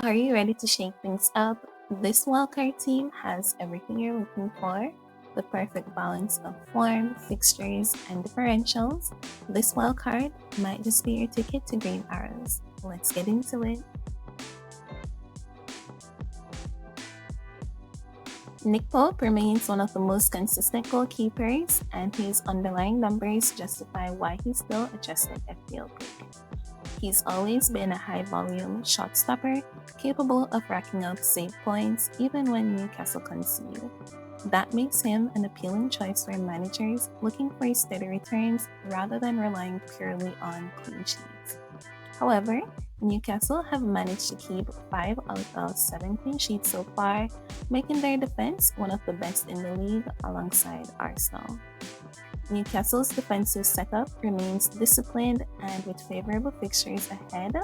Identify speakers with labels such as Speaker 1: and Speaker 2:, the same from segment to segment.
Speaker 1: Are you ready to shake things up? This wildcard team has everything you're looking for: the perfect balance of form, fixtures, and differentials. This wildcard might just be your ticket to green arrows. Let's get into it. Nick Pope remains one of the most consistent goalkeepers, and his underlying numbers justify why he's still a trusted FPL pick. He's always been a high-volume shot stopper, capable of racking up save points even when Newcastle concede. That makes him an appealing choice for managers looking for steady returns rather than relying purely on clean sheets. However, Newcastle have managed to keep 5 out of 7 clean sheets so far, making their defense one of the best in the league alongside Arsenal. Newcastle's defensive setup remains disciplined, and with favorable fixtures ahead,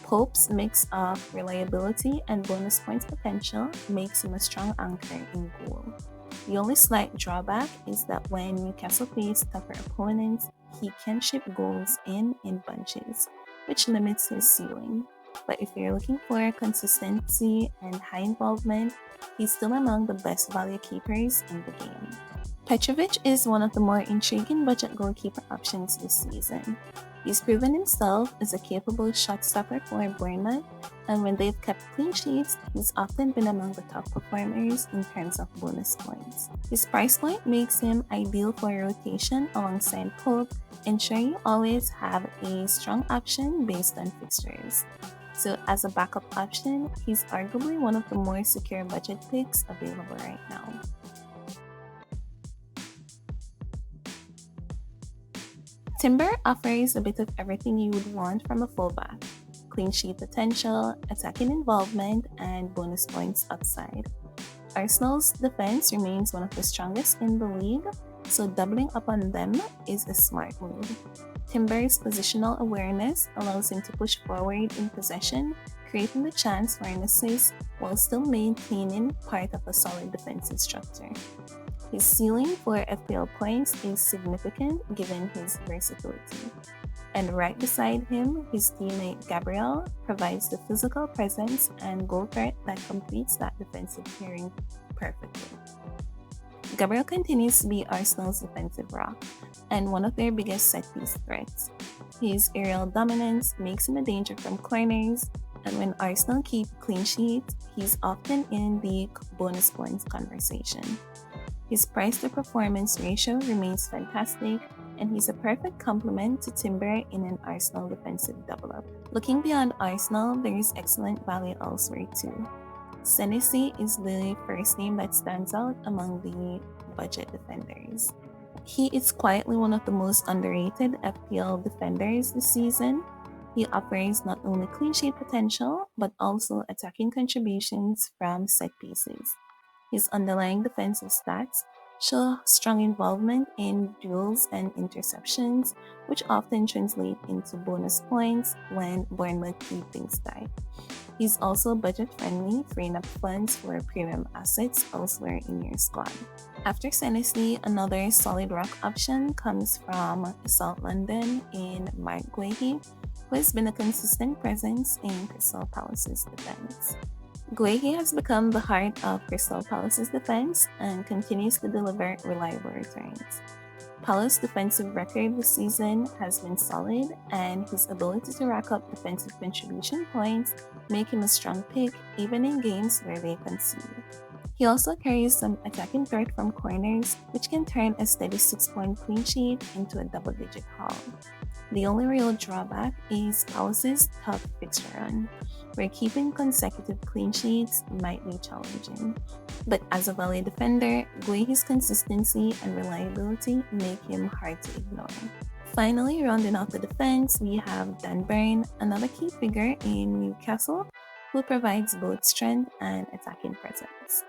Speaker 1: Pope's mix of reliability and bonus points potential makes him a strong anchor in goal. The only slight drawback is that when Newcastle face tougher opponents, he can ship goals in bunches, which limits his ceiling. But if you're looking for consistency and high involvement, he's still among the best value keepers in the game. Petrovic is one of the more intriguing budget goalkeeper options this season. He's proven himself as a capable shot stopper for Bournemouth, and when they've kept clean sheets, he's often been among the top performers in terms of bonus points. His price point makes him ideal for rotation alongside Pope, ensuring you always have a strong option based on fixtures. So as a backup option, he's arguably one of the more secure budget picks available right now. Timber offers a bit of everything you would want from a fullback: clean sheet potential, attacking involvement, and bonus points upside. Arsenal's defense remains one of the strongest in the league, so doubling up on them is a smart move. Timber's positional awareness allows him to push forward in possession, creating the chance for an assist while still maintaining part of a solid defensive structure. His ceiling for FPL points is significant given his versatility. And right beside him, his teammate Gabriel provides the physical presence and goal threat that completes that defensive pairing perfectly. Gabriel continues to be Arsenal's defensive rock and one of their biggest set-piece threats. His aerial dominance makes him a danger from corners, and when Arsenal keep clean sheets, he's often in the bonus points conversation. His price-to-performance ratio remains fantastic, and he's a perfect complement to Timber in an Arsenal defensive double-up. Looking beyond Arsenal, there is excellent value elsewhere too. Senesi is the first name that stands out among the budget defenders. He is quietly one of the most underrated FPL defenders this season. He offers not only clean sheet potential, but also attacking contributions from set pieces. His underlying defensive stats show strong involvement in duels and interceptions, which often translate into bonus points when Bournemouth keep things tight. He's also budget-friendly, freeing up funds for premium assets elsewhere in your squad. After Senesi, another solid rock option comes from South London in Mark Guehi, who has been a consistent presence in Crystal Palace's defense. Guehi has become the heart of Crystal Palace's defense and continues to deliver reliable returns. Palace's defensive record this season has been solid, and his ability to rack up defensive contribution points make him a strong pick even in games where they concede. He also carries some attacking threat from corners, which can turn a steady 6-point clean sheet into a double-digit haul. The only real drawback is Palace's tough fixture run, where keeping consecutive clean sheets might be challenging. But as a value defender, Guehi's consistency and reliability make him hard to ignore. Finally, rounding off the defense, we have Dan Burn, another key figure in Newcastle, who provides both strength and attacking presence.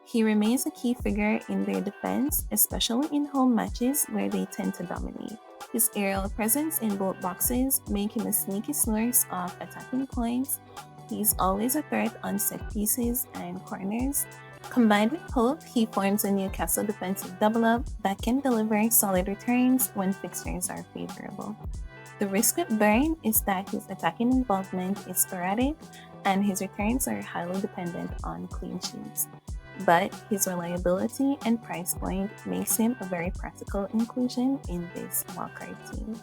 Speaker 1: He remains a key figure in their defense, especially in home matches where they tend to dominate. His aerial presence in both boxes make him a sneaky source of attacking points. He's always a threat on set pieces and corners. Combined with Pope, he forms a Newcastle defensive double-up that can deliver solid returns when fixtures are favorable. The risk with Burn is that his attacking involvement is sporadic, and his returns are highly dependent on clean sheets. But his reliability and price point makes him a very practical inclusion in this wildcard team.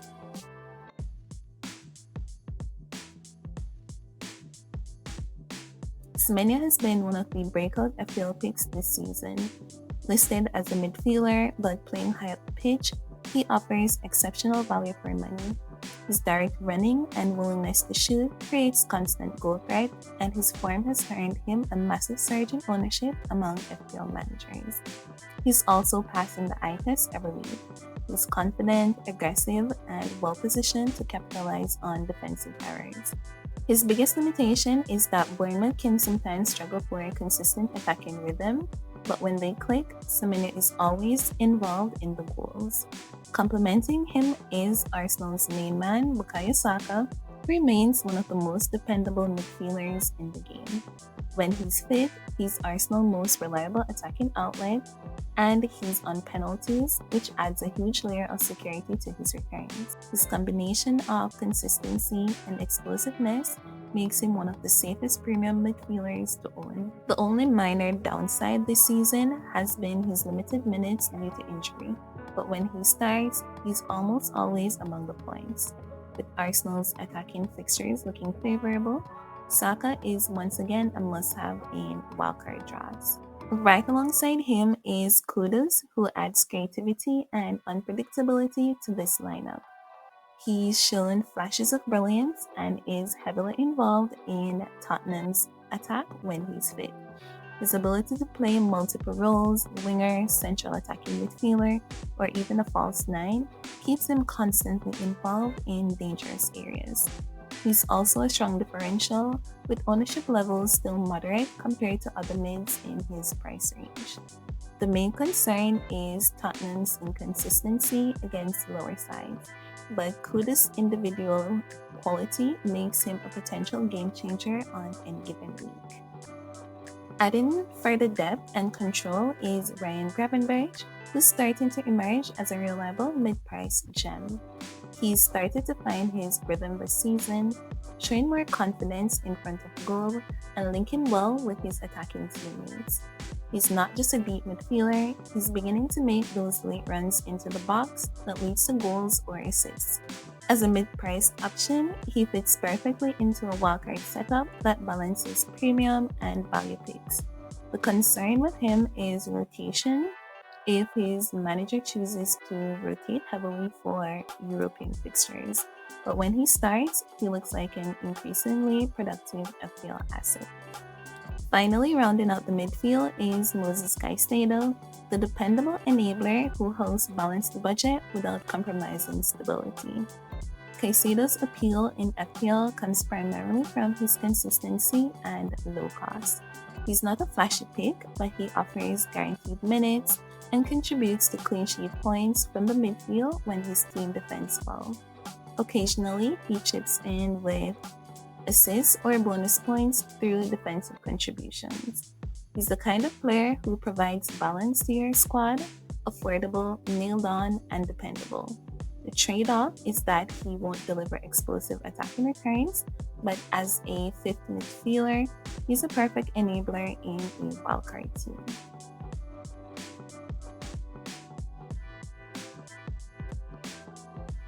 Speaker 1: Semenya has been one of the breakout FPL picks this season. Listed as a midfielder but playing high up the pitch, he offers exceptional value for money. His direct running and willingness to shoot creates constant goal threat, and his form has earned him a massive surge in ownership among FPL managers. He's also passing the eye test every week. He's confident, aggressive, and well positioned to capitalize on defensive errors. His biggest limitation is that Bournemouth can sometimes struggle for a consistent attacking rhythm, but when they click, Semenya is always involved in the goals. Complementing him is Arsenal's main man, Bukayo Saka, who remains one of the most dependable midfielders in the game. When he's fit, he's Arsenal's most reliable attacking outlet, and he's on penalties, which adds a huge layer of security to his returns. His combination of consistency and explosiveness makes him one of the safest premium midfielders to own. The only minor downside this season has been his limited minutes due to injury, but when he starts, he's almost always among the points. With Arsenal's attacking fixtures looking favorable, Saka is once again a must-have in wildcard drafts. Right alongside him is Kudus, who adds creativity and unpredictability to this lineup. He's shown flashes of brilliance and is heavily involved in Tottenham's attack when he's fit. His ability to play multiple roles, winger, central attacking midfielder, or even a false nine, keeps him constantly involved in dangerous areas. He's also a strong differential, with ownership levels still moderate compared to other mids in his price range. The main concern is Tottenham's inconsistency against lower sides, but Kudus' individual quality makes him a potential game changer on any given week. Adding further depth and control is Ryan Gravenberch, who's starting to emerge as a reliable mid-price gem. He's started to find his rhythm this season, showing more confidence in front of goal and linking well with his attacking teammates. He's not just a deep midfielder, he's beginning to make those late runs into the box that leads to goals or assists. As a mid-priced option, he fits perfectly into a wildcard setup that balances premium and value picks. The concern with him is rotation, if his manager chooses to rotate heavily for European fixtures. But when he starts, he looks like an increasingly productive FPL asset. Finally, rounding out the midfield is Moses Caicedo, the dependable enabler who helps balance the budget without compromising stability. Caicedo's appeal in FPL comes primarily from his consistency and low cost. He's not a flashy pick, but he offers guaranteed minutes and contributes to clean sheet points from the midfield when his team defends well. Occasionally, he chips in with assists or bonus points through defensive contributions. He's the kind of player who provides balance to your squad, affordable, nailed on, and dependable. The trade-off is that he won't deliver explosive attacking returns, but as a fifth midfielder, he's a perfect enabler in a wildcard team.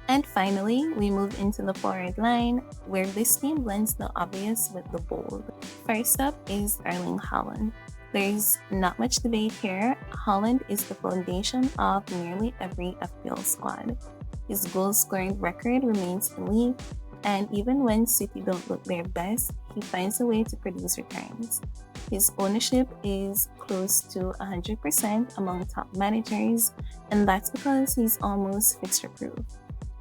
Speaker 1: And finally, we move into the forward line, where this team blends the obvious with the bold. First up is Erling Haaland. There's not much debate here. Haaland is the foundation of nearly every FPL squad. His goal-scoring record remains elite, and even when City don't look their best, he finds a way to produce returns. His ownership is close to 100% among top managers, and that's because he's almost fixture-proof.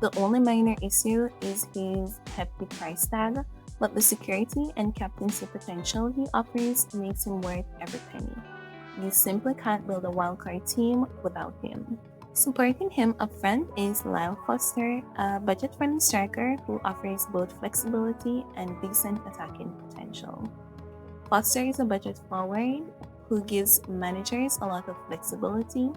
Speaker 1: The only minor issue is his hefty price tag, but the security and captaincy potential he offers makes him worth every penny. You simply can't build a wildcard team without him. Supporting him up front is Lyle Foster, a budget-friendly striker who offers both flexibility and decent attacking potential. Foster is a budget forward who gives managers a lot of flexibility.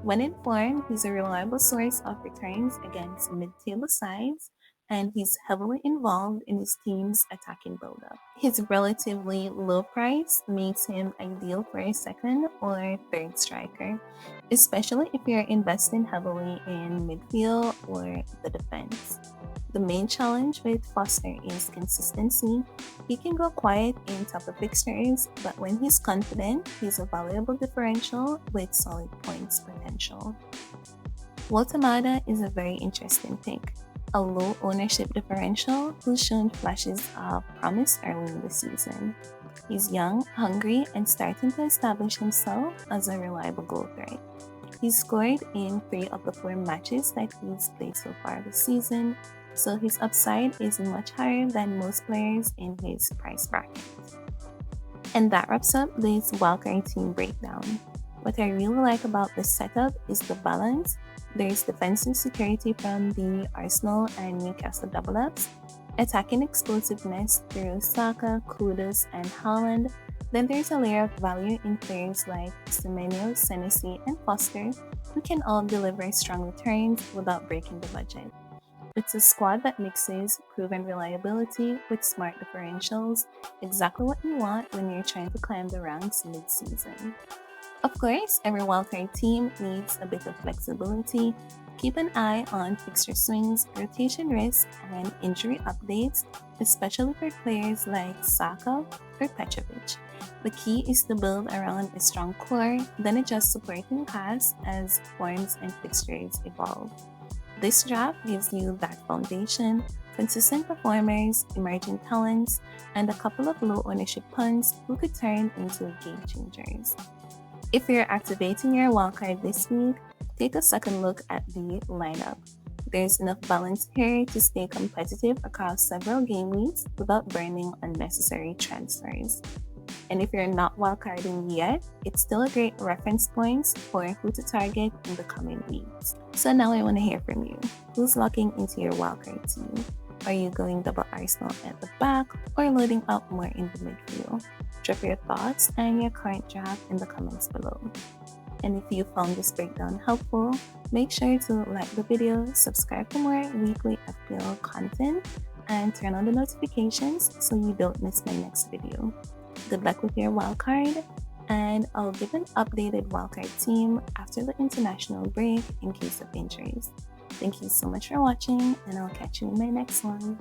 Speaker 1: When in form, he's a reliable source of returns against mid-table sides, and he's heavily involved in his team's attacking build-up. His relatively low price makes him ideal for a second or third striker, especially if you're investing heavily in midfield or the defense. The main challenge with Foster is consistency. He can go quiet in tougher fixtures, but when he's confident, he's a valuable differential with solid points potential. Walter is a very interesting pick, a low ownership differential who's shown flashes of promise early in the season. He's young, hungry, and starting to establish himself as a reliable goal threat. He's scored in 3 of the 4 matches that he's played so far this season, so his upside is much higher than most players in his price bracket. And that wraps up this wildcard team breakdown. What I really like about this setup is the balance. There's defensive security from the Arsenal and Newcastle double-ups, attacking explosiveness through Saka, Kudus, and Haaland. Then there's a layer of value in players like Semenyo, Senesi, and Foster, who can all deliver strong returns without breaking the budget. It's a squad that mixes proven reliability with smart differentials, exactly what you want when you're trying to climb the ranks mid-season. Of course, every wildcard team needs a bit of flexibility. Keep an eye on fixture swings, rotation risk, and injury updates, especially for players like Saka or Petrovic. The key is to build around a strong core, then adjust supporting cast as forms and fixtures evolve. This draft gives you that foundation, consistent performers, emerging talents, and a couple of low ownership punts who could turn into game changers. If you're activating your wildcard this week, take a second look at the lineup. There's enough balance here to stay competitive across several game weeks without burning unnecessary transfers. And if you're not wildcarding yet, it's still a great reference point for who to target in the coming weeks. So now I want to hear from you. Who's locking into your wildcard team? Are you going double Arsenal at the back or loading up more in the midfield? Drop your thoughts and your current draft in the comments below. And if you found this breakdown helpful, make sure to like the video, subscribe for more weekly FPL content, and turn on the notifications so you don't miss my next video. Good luck with your wildcard, and I'll give an updated wildcard team after the international break in case of injuries. Thank you so much for watching, and I'll catch you in my next one.